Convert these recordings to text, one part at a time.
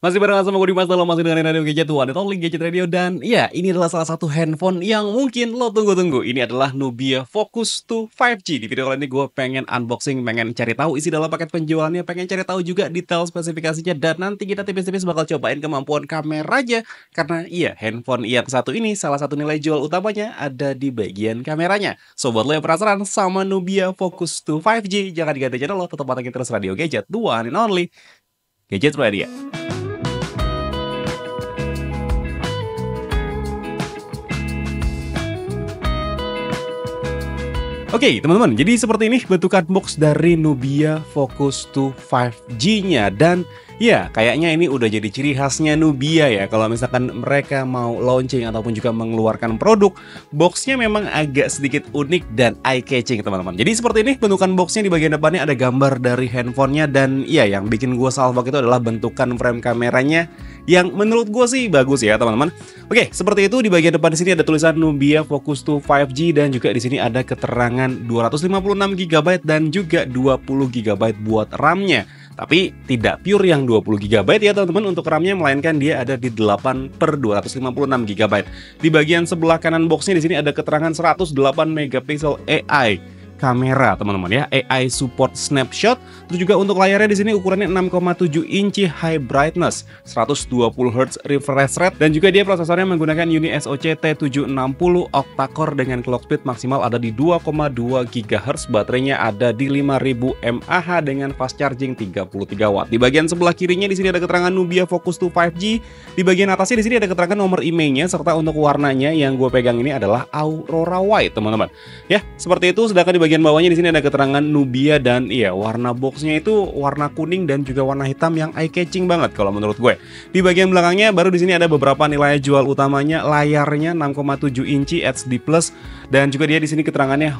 Masih bareng sama gue Dimas dalam masih dengan Radio Gadget One and Only Gadget Radio. Dan ya, ini adalah salah satu handphone yang mungkin lo tunggu-tunggu. Ini adalah Nubia Focus 2 5G. Di video kali ini gue pengen unboxing, pengen cari tahu isi dalam paket penjualannya, pengen cari tahu juga detail spesifikasinya, dan nanti kita tipis-tipis bakal cobain kemampuan kameranya. Karena iya, handphone yang satu ini salah satu nilai jual utamanya ada di bagian kameranya. So buat lo yang penasaran sama Nubia Focus 2 5G, jangan diganti channel lo, tetap pantengin terus Radio Gadget One and Only Gadget Radio. Oke, teman-teman, jadi seperti ini bentukan box dari Nubia Focus 2 5G-nya. Dan ya, kayaknya ini udah jadi ciri khasnya Nubia ya. Kalau misalkan mereka mau launching ataupun juga mengeluarkan produk, boxnya memang agak sedikit unik dan eye-catching, teman-teman. Jadi seperti ini bentukan boxnya, di bagian depannya ada gambar dari handphonenya. Dan ya, yang bikin gue salvok itu adalah bentukan frame kameranya yang menurut gue sih bagus ya, teman-teman. Oke, seperti itu. Di bagian depan di sini ada tulisan Nubia Focus 2 5G, dan juga di sini ada keterangan 256 GB dan juga 20 GB buat RAM-nya. Tapi tidak pure yang 20 GB ya, teman-teman, untuk RAM-nya, melainkan dia ada di 8/256 GB. Di bagian sebelah kanan boxnya di sini ada keterangan 108 megapiksel AI kamera, teman-teman ya, AI support snapshot. Terus juga untuk layarnya di sini ukurannya 6,7 inci high brightness, 120 Hz refresh rate, dan juga dia prosesornya menggunakan Uni SoC T760 octa-core dengan clock speed maksimal ada di 2,2 GHz, baterainya ada di 5000 mAh dengan fast charging 33 watt. Di bagian sebelah kirinya di sini ada keterangan Nubia Focus 2 5G. Di bagian atasnya di sini ada keterangan nomor IMEI-nya, serta untuk warnanya yang gue pegang ini adalah Aurora White, teman-teman. Ya, seperti itu. Sedangkan di bagian bawahnya di sini ada keterangan Nubia, dan iya, warna boxnya itu warna kuning dan juga warna hitam yang eye catching banget kalau menurut gue. Di bagian belakangnya baru di sini ada beberapa nilai jual utamanya. Layarnya 6,7 inci HD+, dan juga dia di sini keterangannya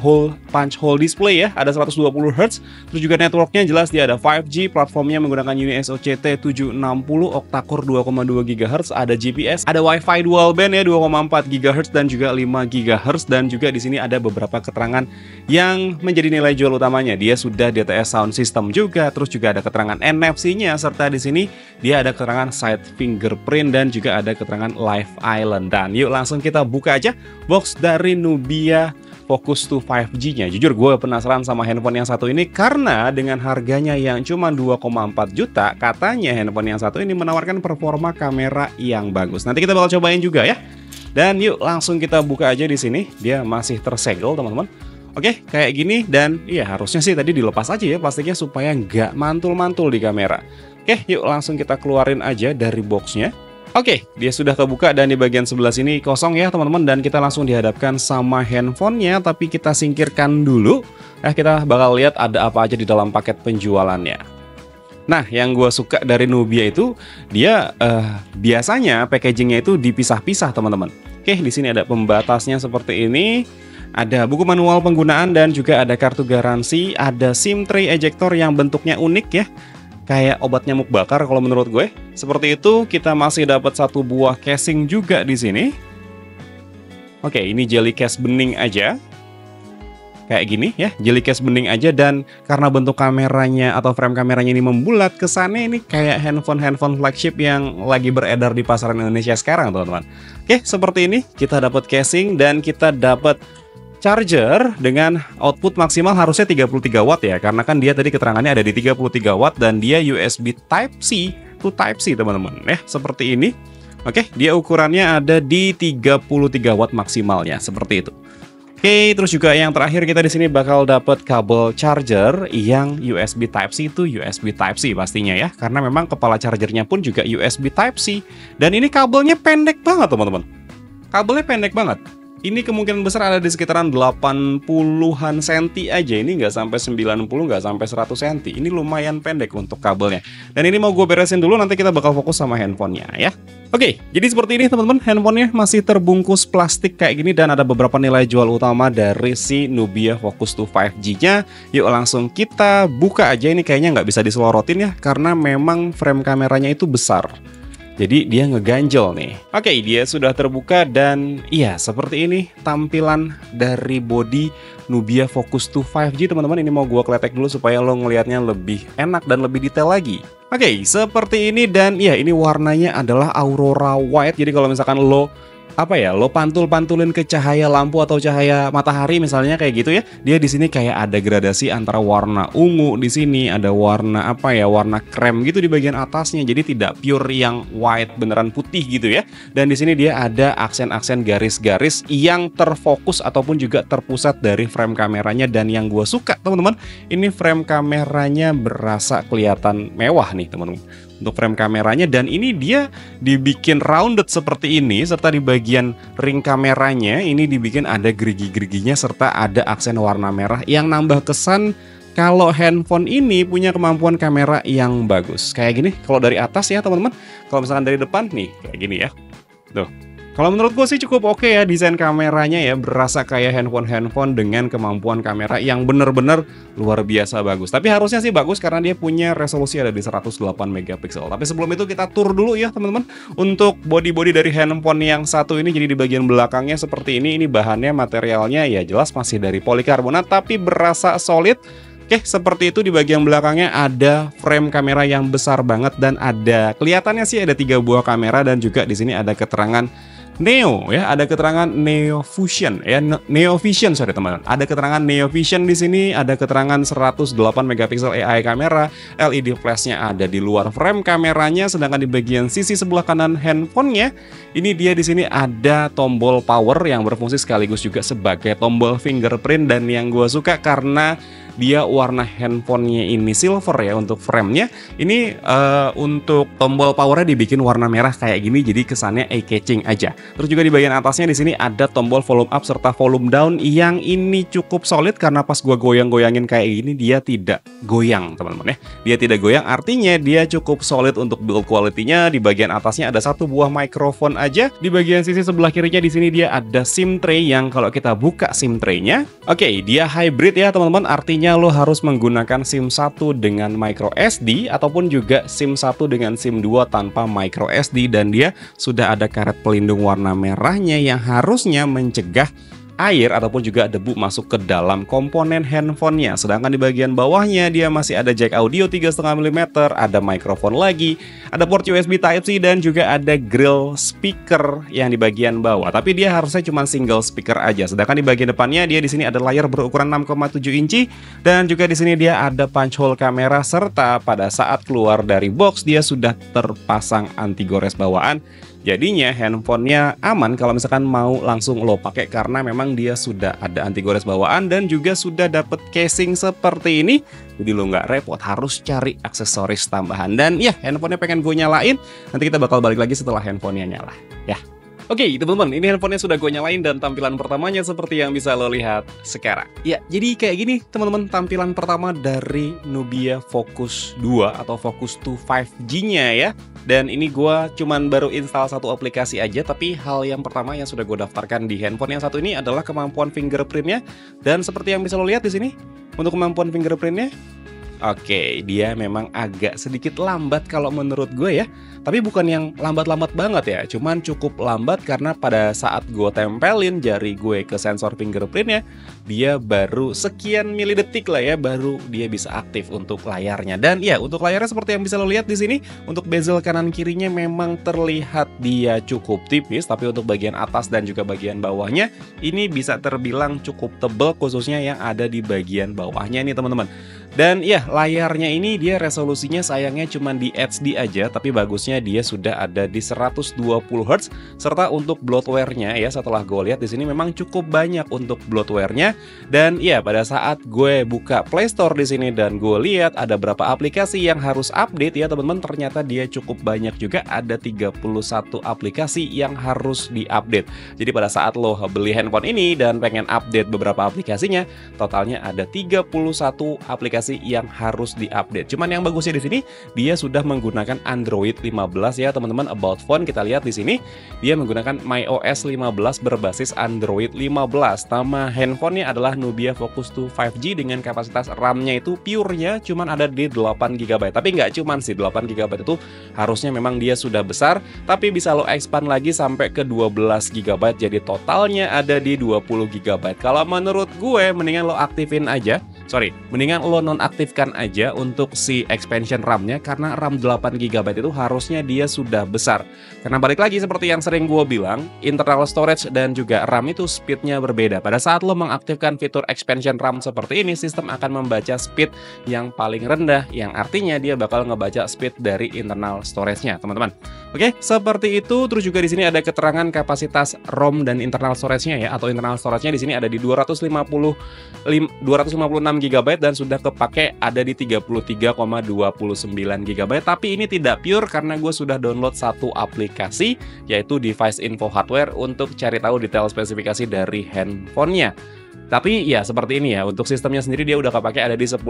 punch hole display ya, ada 120 Hz. Terus juga networknya jelas dia ada 5G, platformnya menggunakan Uni SoC T760 octa-core 2,2 GHz, ada GPS, ada Wi-Fi dual band ya 2,4 GHz dan juga 5 GHz, dan juga di sini ada beberapa keterangan yang menjadi nilai jual utamanya. Dia sudah DTS sound system juga, terus juga ada keterangan NFC-nya, serta di sini dia ada keterangan side fingerprint dan juga ada keterangan Live Island. Dan yuk langsung kita buka aja box dari Nubia Focus 2 5G-nya. Jujur gue penasaran sama handphone yang satu ini karena dengan harganya yang cuma 2,4 juta, katanya handphone yang satu ini menawarkan performa kamera yang bagus. Nanti kita bakal cobain juga ya. Dan yuk langsung kita buka aja di sini. Dia masih tersegel, teman-teman. Oke, kayak gini, dan iya harusnya sih tadi dilepas aja ya plastiknya supaya nggak mantul-mantul di kamera. Oke, yuk langsung kita keluarin aja dari boxnya. Oke, dia sudah kebuka dan di bagian sebelah sini kosong ya, teman-teman, dan kita langsung dihadapkan sama handphonenya, tapi kita singkirkan dulu. Kita bakal lihat ada apa aja di dalam paket penjualannya. Nah, yang gue suka dari Nubia itu dia biasanya packagingnya itu dipisah-pisah, teman-teman. Oke, di sini ada pembatasnya seperti ini. Ada buku manual penggunaan dan juga ada kartu garansi, ada SIM tray ejector yang bentuknya unik ya. Kayak obat nyamuk bakar kalau menurut gue. Seperti itu. Kita masih dapat satu buah casing juga di sini. Oke, ini jelly case bening aja. Kayak gini ya, jelly case bening aja, dan karena bentuk kameranya atau frame kameranya ini membulat, kesannya ini kayak handphone flagship yang lagi beredar di pasaran Indonesia sekarang, teman-teman. Oke, seperti ini kita dapat casing dan kita dapat charger dengan output maksimal harusnya 33 watt ya, karena kan dia tadi keterangannya ada di 33 watt dan dia USB Type-C to Type-C, teman-teman ya, seperti ini. Oke, dia ukurannya ada di 33 watt maksimalnya, seperti itu. Oke, terus juga yang terakhir kita di sini bakal dapat kabel charger yang USB Type-C to USB Type-C pastinya ya, karena memang kepala chargernya pun juga USB Type-C, dan ini kabelnya pendek banget, teman-teman. Kabelnya pendek banget. Ini kemungkinan besar ada di sekitaran 80-an senti aja. Ini nggak sampai 90, nggak sampai 100 senti. Ini lumayan pendek untuk kabelnya. Dan ini mau gue beresin dulu, nanti kita bakal fokus sama handphonenya ya. Oke, jadi seperti ini, teman-teman. Handphonenya masih terbungkus plastik kayak gini, dan ada beberapa nilai jual utama dari si Nubia Focus 2 5G-nya. Yuk langsung kita buka aja. Ini kayaknya nggak bisa diselorotin ya, karena memang frame kameranya itu besar. Jadi dia ngeganjel nih. Oke, dia sudah terbuka dan iya seperti ini tampilan dari body Nubia Focus 2 5G teman-teman. Ini mau gua kletek dulu supaya lo ngelihatnya lebih enak dan lebih detail lagi. Oke, seperti ini dan iya ini warnanya adalah Aurora White. Jadi kalau misalkan lo lo pantul-pantulin ke cahaya lampu atau cahaya matahari misalnya kayak gitu ya. Dia di sini kayak ada gradasi antara warna ungu di sini, ada warna warna krem gitu di bagian atasnya. Jadi tidak pure yang white beneran putih gitu ya. Dan di sini dia ada aksen-aksen garis-garis yang terfokus ataupun juga terpusat dari frame kameranya dan yang gue suka teman-teman, ini frame kameranya berasa kelihatan mewah nih teman-teman. Untuk frame kameranya dan ini dia dibikin rounded seperti ini serta di bagian ring kameranya ini dibikin ada gerigi-geriginya serta ada aksen warna merah yang nambah kesan kalau handphone ini punya kemampuan kamera yang bagus. Kayak gini kalau dari atas ya teman-teman. Kalau misalkan dari depan nih kayak gini ya. Tuh. Kalau menurut gue sih cukup oke ya desain kameranya ya, berasa kayak handphone-handphone dengan kemampuan kamera yang bener-bener luar biasa bagus. Tapi harusnya sih bagus karena dia punya resolusi ada di 108 megapiksel. Tapi sebelum itu kita tur dulu ya teman-teman. Untuk body-body dari handphone yang satu ini jadi di bagian belakangnya seperti ini bahannya materialnya ya jelas masih dari polikarbonat tapi berasa solid. Oke, seperti itu di bagian belakangnya ada frame kamera yang besar banget dan ada kelihatannya sih ada 3 buah kamera dan juga di sini ada keterangan Neo ya, ada keterangan Neo Fusion ya, Neo Vision sorry teman-teman. Ada keterangan Neo Vision di sini, ada keterangan 108 megapiksel AI kamera, LED flashnya ada di luar frame kameranya, sedangkan di bagian sisi sebelah kanan handphonenya ini dia di sini ada tombol power yang berfungsi sekaligus juga sebagai tombol fingerprint dan yang gue suka karena dia warna handphonenya ini silver ya untuk framenya. Ini untuk tombol powernya dibikin warna merah kayak gini jadi kesannya eye-catching aja. Terus juga di bagian atasnya di sini ada tombol volume up serta volume down yang ini cukup solid karena pas gua goyang-goyangin kayak gini dia tidak goyang teman-teman ya. Dia tidak goyang artinya dia cukup solid untuk build quality-nya. Di bagian atasnya ada 1 buah mikrofon aja. Di bagian sisi sebelah kirinya di sini dia ada SIM tray yang kalau kita buka SIM tray-nya, oke, dia hybrid ya teman-teman. Artinya lo harus menggunakan SIM 1 dengan micro SD ataupun juga SIM 1 dengan SIM 2 tanpa micro SD dan dia sudah ada karet pelindung warna merahnya yang harusnya mencegah air ataupun juga debu masuk ke dalam komponen handphonenya. Sedangkan di bagian bawahnya dia masih ada jack audio 3,5 mm, ada mikrofon lagi, ada port USB Type-C dan juga ada grill speaker yang di bagian bawah. Tapi dia harusnya cuma single speaker aja. Sedangkan di bagian depannya dia di sini ada layar berukuran 6,7 inci dan juga di sini dia ada punch hole kamera serta pada saat keluar dari box dia sudah terpasang anti gores bawaan. Jadinya handphonenya aman kalau misalkan mau langsung lo pakai karena memang dia sudah ada anti gores bawaan dan juga sudah dapet casing seperti ini. Jadi lo nggak repot harus cari aksesoris tambahan. Dan ya handphonenya pengen gue nyalain, nanti kita bakal balik lagi setelah handphonenya nyala ya. Oke teman-teman, ini handphonenya sudah gue nyalain dan tampilan pertamanya seperti yang bisa lo lihat sekarang. Ya, jadi kayak gini teman-teman tampilan pertama dari Nubia Focus 2 atau Focus 2 5G-nya ya. Dan ini gue cuman baru install 1 aplikasi aja, tapi hal yang pertama yang sudah gue daftarkan di handphone yang satu ini adalah kemampuan fingerprintnya. Dan seperti yang bisa lo lihat di sini, untuk kemampuan fingerprintnya, oke, dia memang agak sedikit lambat kalau menurut gue ya. Tapi bukan yang lambat-lambat banget ya, cuman cukup lambat karena pada saat gue tempelin jari gue ke sensor fingerprintnya, dia baru sekian milidetik lah ya, baru dia bisa aktif untuk layarnya. Dan ya, untuk layarnya seperti yang bisa lo lihat di sini, untuk bezel kanan kirinya memang terlihat dia cukup tipis, tapi untuk bagian atas dan juga bagian bawahnya ini bisa terbilang cukup tebal, khususnya yang ada di bagian bawahnya nih teman-teman. Dan ya, layarnya ini dia resolusinya sayangnya cuma di HD aja, tapi bagusnya dia sudah ada di 120 Hz serta untuk bloatware-nya ya, setelah gue lihat di sini memang cukup banyak untuk bloatware-nya. Dan ya, pada saat gue buka Play Store di sini dan gue lihat ada berapa aplikasi yang harus update ya teman-teman, ternyata dia cukup banyak juga, ada 31 aplikasi yang harus diupdate. Jadi pada saat lo beli handphone ini dan pengen update beberapa aplikasinya, totalnya ada 31 aplikasi aplikasi yang harus diupdate. Cuman yang bagusnya di sini dia sudah menggunakan Android 15 ya teman-teman. About Phone kita lihat di sini dia menggunakan MyOS 15 berbasis Android 15. Nama handphonenya adalah Nubia Focus 2 5G dengan kapasitas RAM-nya itu pure-nya cuman ada di 8 GB. Tapi nggak cuman sih 8 GB itu harusnya memang dia sudah besar, tapi bisa lo expand lagi sampai ke 12 GB. Jadi totalnya ada di 20 GB. Kalau menurut gue mendingan lo aktifin aja. Mendingan lo nonaktifkan aja untuk si expansion RAM-nya karena RAM 8 GB itu harusnya dia sudah besar. Karena balik lagi seperti yang sering gue bilang, internal storage dan juga RAM itu speednya berbeda. Pada saat lo mengaktifkan fitur expansion RAM seperti ini, sistem akan membaca speed yang paling rendah, yang artinya dia bakal ngebaca speed dari internal storage-nya, teman-teman. Oke, seperti itu. Terus juga di sini ada keterangan kapasitas ROM dan internal storage-nya ya, atau internal storage-nya di sini ada di 256 GB dan sudah kepake ada di 33,29 GB. Tapi ini tidak pure karena gue sudah download satu aplikasi yaitu Device Info Hardware untuk cari tahu detail spesifikasi dari handphonenya. Tapi ya seperti ini ya, untuk sistemnya sendiri dia udah kepake ada di 10,69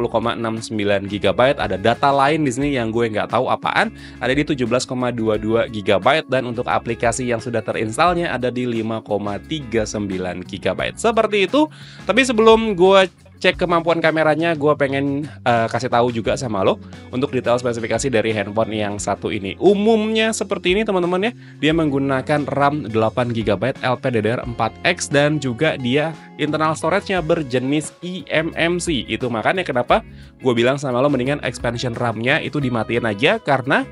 GB. Ada data lain di sini yang gue nggak tahu apaan, ada di 17,22 GB. Dan untuk aplikasi yang sudah terinstalnya ada di 5,39 GB. Seperti itu. Tapi sebelum gue cek kemampuan kameranya, gue pengen kasih tahu juga sama lo untuk detail spesifikasi dari handphone yang satu ini. Umumnya seperti ini teman-teman ya, dia menggunakan RAM 8 GB LPDDR4X dan juga dia internal storage-nya berjenis eMMC. Itu makanya kenapa gue bilang sama lo mendingan expansion RAM-nya itu dimatiin aja karena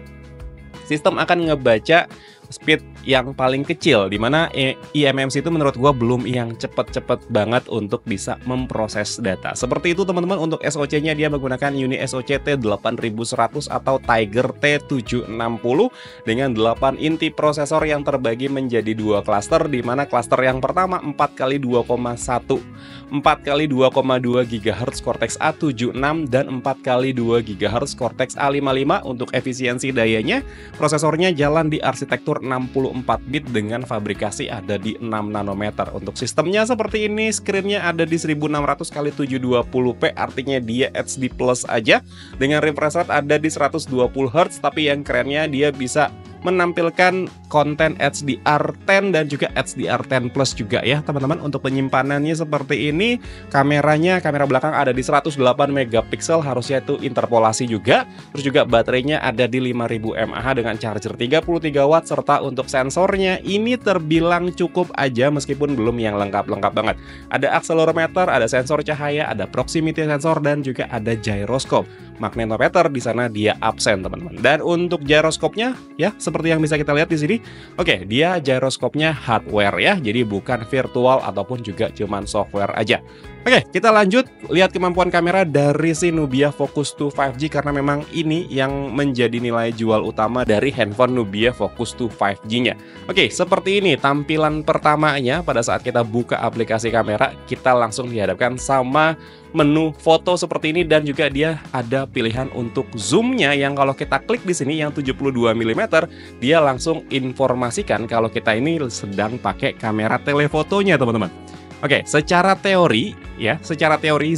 sistem akan ngebaca speed yang paling kecil, dimana eMMC itu menurut gua belum yang cepet-cepet banget untuk bisa memproses data. Seperti itu teman-teman. Untuk SoC-nya dia menggunakan Uni SoC T8100 atau Tiger T760 dengan 8 inti prosesor yang terbagi menjadi dua klaster, dimana klaster yang pertama 4x2,2 GHz Cortex A76 dan 4x2 GHz Cortex A55. Untuk efisiensi dayanya, prosesornya jalan di arsitektur 64 bit dengan fabrikasi ada di 6 nanometer. Untuk sistemnya seperti ini, screen-nya ada di 1600 x 720p, artinya dia HD plus aja. Dengan refresh rate ada di 120 Hz, tapi yang kerennya dia bisa menampilkan konten HDR10 dan juga HDR10 Plus juga ya teman-teman. Untuk penyimpanannya seperti ini, kamera belakang ada di 108 megapiksel, harusnya itu interpolasi juga. Terus juga baterainya ada di 5000 mAh dengan charger 33 watt, serta untuk sensornya ini terbilang cukup aja meskipun belum yang lengkap-lengkap banget. Ada accelerometer, ada sensor cahaya, ada proximity sensor dan juga ada gyroscope. Magnetometer di sana dia absen teman-teman. Dan untuk gyroscope-nya ya seperti yang bisa kita lihat di sini. Oke, dia gyroscope-nya hardware ya, jadi bukan virtual ataupun juga cuman software aja. Oke, kita lanjut lihat kemampuan kamera dari si Nubia Focus 2 5G karena memang ini yang menjadi nilai jual utama dari handphone Nubia Focus 2 5G-nya. Oke, seperti ini tampilan pertamanya pada saat kita buka aplikasi kamera, kita langsung dihadapkan sama menu foto seperti ini dan juga dia ada pilihan untuk zoom-nya yang kalau kita klik di sini yang 72 mm, dia langsung informasikan kalau kita ini sedang pakai kamera telefotonya, teman-teman. Oke, secara teori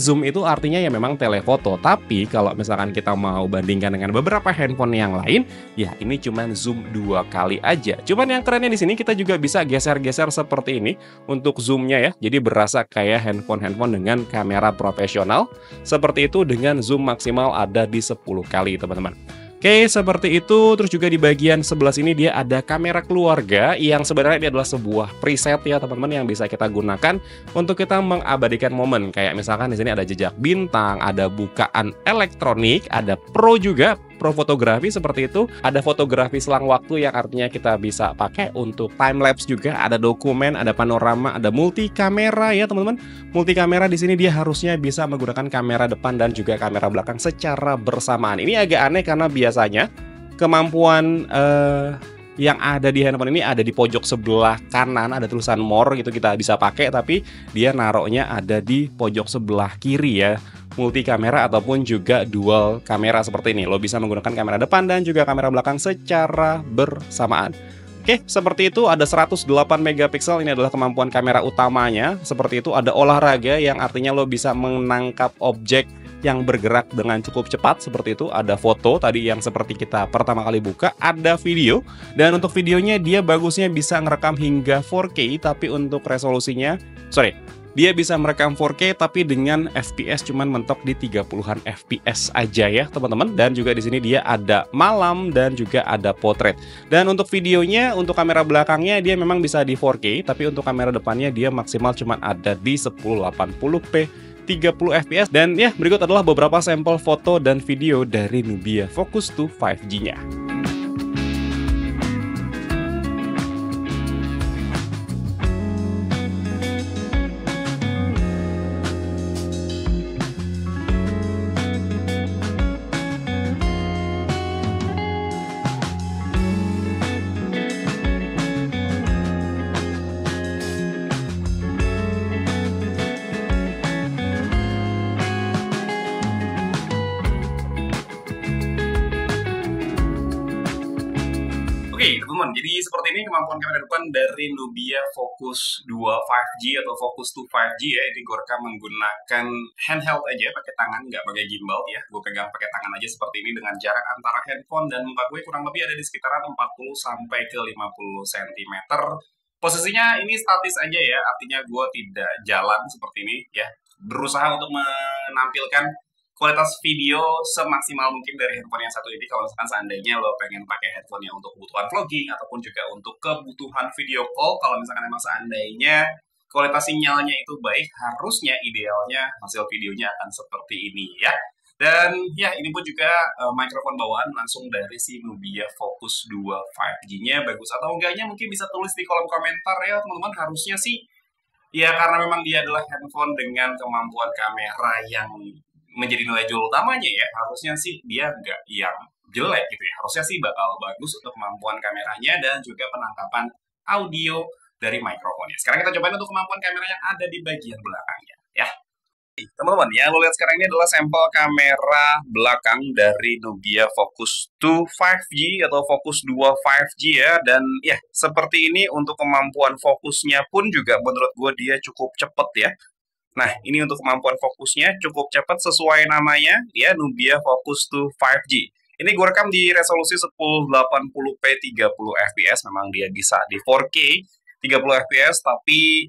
zoom itu artinya ya memang telefoto. Tapi kalau misalkan kita mau bandingkan dengan beberapa handphone yang lain, ya ini cuman zoom 2 kali aja. Cuman yang kerennya di sini kita juga bisa geser-geser seperti ini untuk zoomnya ya. Jadi berasa kayak handphone dengan kamera profesional. Seperti itu dengan zoom maksimal ada di 10 kali, teman-teman. Oke, seperti itu. Terus juga di bagian sebelah sini dia ada kamera keluarga yang sebenarnya ini adalah sebuah preset ya teman-teman yang bisa kita gunakan untuk kita mengabadikan momen. Kayak misalkan di sini ada jejak bintang, ada bukaan elektronik, ada pro juga, pro fotografi seperti itu. Ada fotografi selang waktu yang artinya kita bisa pakai untuk time lapse juga, ada dokumen, ada panorama, ada multi kamera ya teman-teman. Multi kamera di sini dia harusnya bisa menggunakan kamera depan dan juga kamera belakang secara bersamaan. Ini agak aneh karena biasanya kemampuan yang ada di handphone ini ada di pojok sebelah kanan, ada tulisan more gitu kita bisa pakai, tapi dia naruhnya ada di pojok sebelah kiri ya. Multi kamera ataupun juga dual kamera seperti ini. Lo bisa menggunakan kamera depan dan juga kamera belakang secara bersamaan. Oke, seperti itu. Ada 108 megapiksel, ini adalah kemampuan kamera utamanya. Seperti itu. Ada olahraga yang artinya lo bisa menangkap objek yang bergerak dengan cukup cepat seperti itu. Ada foto tadi yang seperti kita pertama kali buka, ada video, dan untuk videonya dia bagusnya bisa ngerekam hingga 4K, tapi untuk resolusinya, dia bisa merekam 4K tapi dengan FPS cuman mentok di 30-an FPS aja ya teman-teman. Dan juga di sini dia ada malam dan juga ada potret. Dan untuk videonya, untuk kamera belakangnya dia memang bisa di 4K, tapi untuk kamera depannya dia maksimal cuman ada di 1080p 30 fps. Dan ya, berikut adalah beberapa sampel foto dan video dari Nubia Focus 2 5G-nya. Oke, teman-teman, jadi seperti ini kemampuan kamera depan dari Nubia Focus 2 5G atau Focus 2 5G ya. Ini gue rekam menggunakan handheld aja, pakai tangan, nggak pakai gimbal ya. Gue pegang pakai tangan aja seperti ini dengan jarak antara handphone dan muka gue kurang lebih ada di sekitaran 40 sampai ke 50 cm. Posisinya ini statis aja ya, artinya gue tidak jalan seperti ini ya. Berusaha untuk menampilkan kualitas video semaksimal mungkin dari handphone yang satu ini. Kalau misalkan seandainya lo pengen pakai handphonenya untuk kebutuhan vlogging ataupun juga untuk kebutuhan video call, kalau misalkan emang seandainya kualitas sinyalnya itu baik, harusnya idealnya hasil videonya akan seperti ini ya. Dan ya, ini pun juga mikrofon bawaan langsung dari si Nubia Focus 2 5G-nya. Bagus atau enggaknya mungkin bisa tulis di kolom komentar ya teman-teman. Harusnya sih ya, karena memang dia adalah handphone dengan kemampuan kamera yang menjadi nilai jual utamanya ya, harusnya sih dia nggak yang jelek gitu ya. Harusnya sih bakal bagus untuk kemampuan kameranya dan juga penangkapan audio dari mikrofonnya. Sekarang kita cobain untuk kemampuan kamera yang ada di bagian belakangnya ya. Teman-teman, yang lo lihat sekarang ini adalah sampel kamera belakang dari Nubia Focus 2 5G atau Focus 2 5G ya. Dan ya, seperti ini untuk kemampuan fokusnya pun juga menurut gue dia cukup cepet ya. Nah, ini untuk kemampuan fokusnya cukup cepat sesuai namanya, ya, Nubia Focus 2 5G. Ini gue rekam di resolusi 1080p 30 fps, memang dia bisa di 4K 30 fps, tapi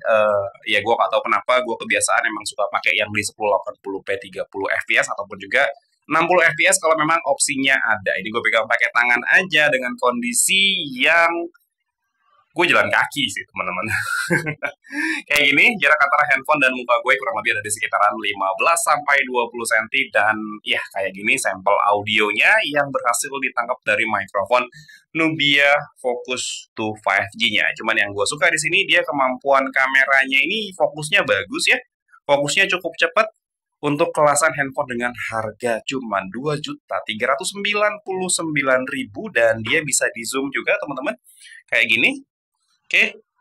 ya gue gak tahu kenapa gue kebiasaan emang suka pakai yang di 1080p 30 fps ataupun juga 60 fps kalau memang opsinya ada. Ini gue pegang pakai tangan aja dengan kondisi yang gue jalan kaki sih teman-teman. Kayak gini, jarak antara handphone dan muka gue kurang lebih ada di sekitaran 15 sampai 20 cm. Dan ya kayak gini sampel audionya yang berhasil ditangkap dari mikrofon Nubia Focus 2 5G-nya. Cuman yang gue suka di sini dia kemampuan kameranya ini fokusnya bagus ya. Fokusnya cukup cepat untuk kelasan handphone dengan harga cuma 2.399.000 dan dia bisa di zoom juga teman-teman. Kayak gini.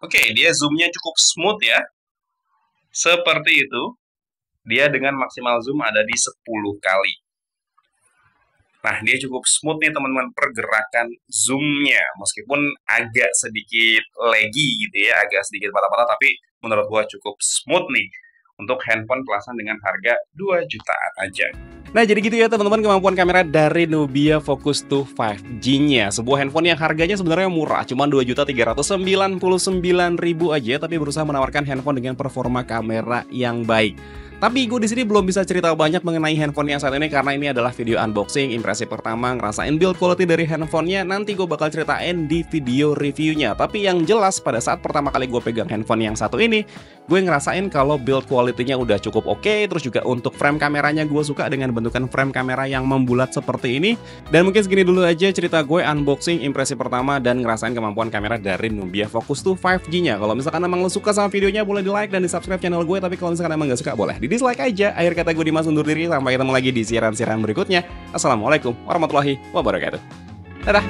Oke, dia zoomnya cukup smooth ya. Seperti itu. Dia dengan maksimal zoom ada di 10 kali. Nah, dia cukup smooth nih teman-teman pergerakan zoomnya. Meskipun agak sedikit laggy gitu ya, agak sedikit patah-patah, tapi menurut gua cukup smooth nih untuk handphone kelasan dengan harga 2 jutaan aja. Nah, jadi gitu ya teman-teman kemampuan kamera dari Nubia Focus 2 5G-nya. Sebuah handphone yang harganya sebenarnya murah, cuma 2.399.000 aja, tapi berusaha menawarkan handphone dengan performa kamera yang baik. Tapi gue di sini belum bisa cerita banyak mengenai handphone yang saat ini karena ini adalah video unboxing, impresi pertama, ngerasain build quality dari handphonenya. Nanti gue bakal ceritain di video reviewnya. Tapi yang jelas pada saat pertama kali gue pegang handphone yang satu ini, gue ngerasain kalau build quality-nya udah cukup oke. Terus juga untuk frame kameranya gue suka dengan bentukan frame kamera yang membulat seperti ini. Dan mungkin segini dulu aja cerita gue unboxing, impresi pertama, dan ngerasain kemampuan kamera dari Nubia Focus 2 5G-nya. Kalau misalkan emang lo suka sama videonya, boleh di like dan di subscribe channel gue. Tapi kalau misalkan emang gak suka, boleh di dislike aja. Akhir kata gue Dimas undur diri, sampai ketemu lagi di siaran-siaran berikutnya. Assalamualaikum warahmatullahi wabarakatuh. Dadah.